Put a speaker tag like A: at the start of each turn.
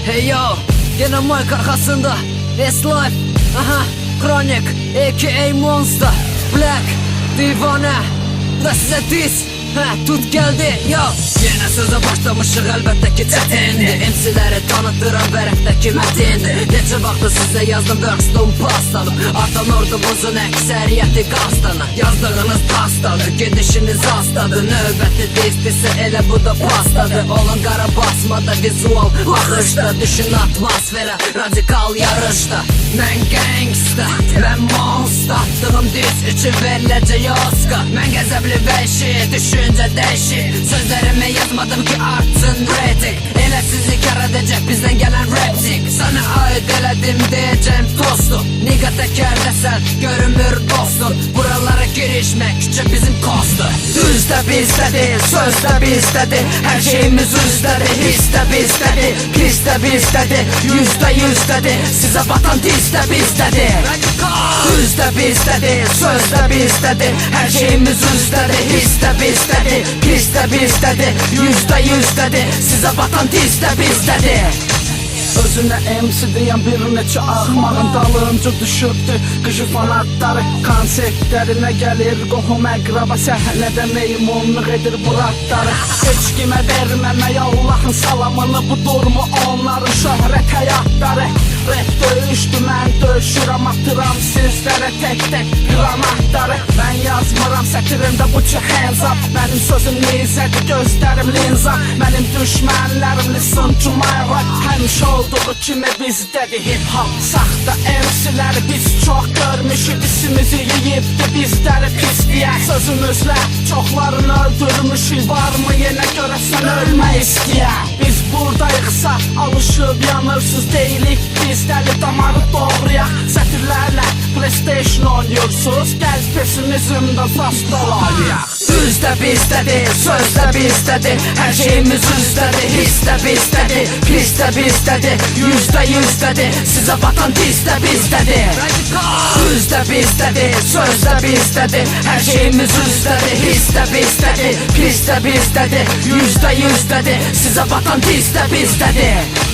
A: Hey yo, gene mic arkasında S-Life, aha, Chronic, a.k.a. Monster, Black, Divane, da size diss, tut geldi yo. Yine söze başlamışıq elbette ki çetindi, MC'ləri tanıttıran vərəqdəki mətindi. Neçə vaxtı sizə yazdım Workston pastanı, artan ordumuzun əksəriyyəti qastanı. Yazdığınız pastadır, gedişiniz hastadır, növbəti dizdisi elə bu da pastadır. Olun qara basmada, vizual baxışda, düşün atmosfera, radikal yarışda. Mən gangsta, mən monster, attığım diz üçün veriləcək Oscar. Mən qəzəbli vəhşi, düşüncə dəyişi, sözlərimi yazmadım ki artsın rating. Elə sizi kar edəcək bizdən gələn rapsing. Sana aid elədim deyəcəm dostum, niqa təkərdəsən, görünmür dostum. Buralara girişmək küçə bizim kostur. Düzdə bizdədir, sözdə bizdədir, hər şeyimiz üzdədir, hissdə bizdədir, pisdə bizdədir, %100'dədir, sizə batan dizdə bizdədir. Düzdə bizdədir, sözdə bizdədir, hər şeyimiz üzdədir, hissdə bizdədir, pisdə bizdədir, %100'dədir, sizə batan dizdə bizdədir.
B: Özünə MC deyən bir neçə axmağın dalınca düşübdür qışı fanatları. Konsertlərinə gəlir qohum əqraba, səhnədə meymunluq edir buratları. Heç kimə verməmək Allahın salamını, budurmu onların şöhrət həyatları. Rap döyüşdü, mən döyüşürəm, atıram sizlərə tek-tek granatları. Mən yazmıram sətrimdə bu ki hands up, mənim sözüm nizədir, gözlərim linza. Mənim düşmənlərim listen to my rap, həmişə olduğu kimi bizdədir hip-hop. Saxta MC'ləri biz çox görmüşük, isimizi yiyibdi bizləri pisliyə. Sözümüzlə çoxlarını öldürmüşük, varmı yenə görəsən ölmək istəyə. Biz buradayıqsa alışıb yanırsız deyilik, biz dəli damarı doğruyaq. Sətirlərlə PlayStation oynuyorsunuz, gəl pesimizmdən fast olayaq.
A: Düzdə bizdədir, sözdə bizdədir, hər şeyimiz üzdədir, hissdə bizdədir, pisdə bizdədir, %100'dədir, sizə batan dizdə bizdədir. Düzdə bizdədir, sözdə bizdədir, hər şeyimiz üzdədir, hissdə bizdədir, pisdə bizdədir, %100'dədir, sizə batan dizdə bizdədir.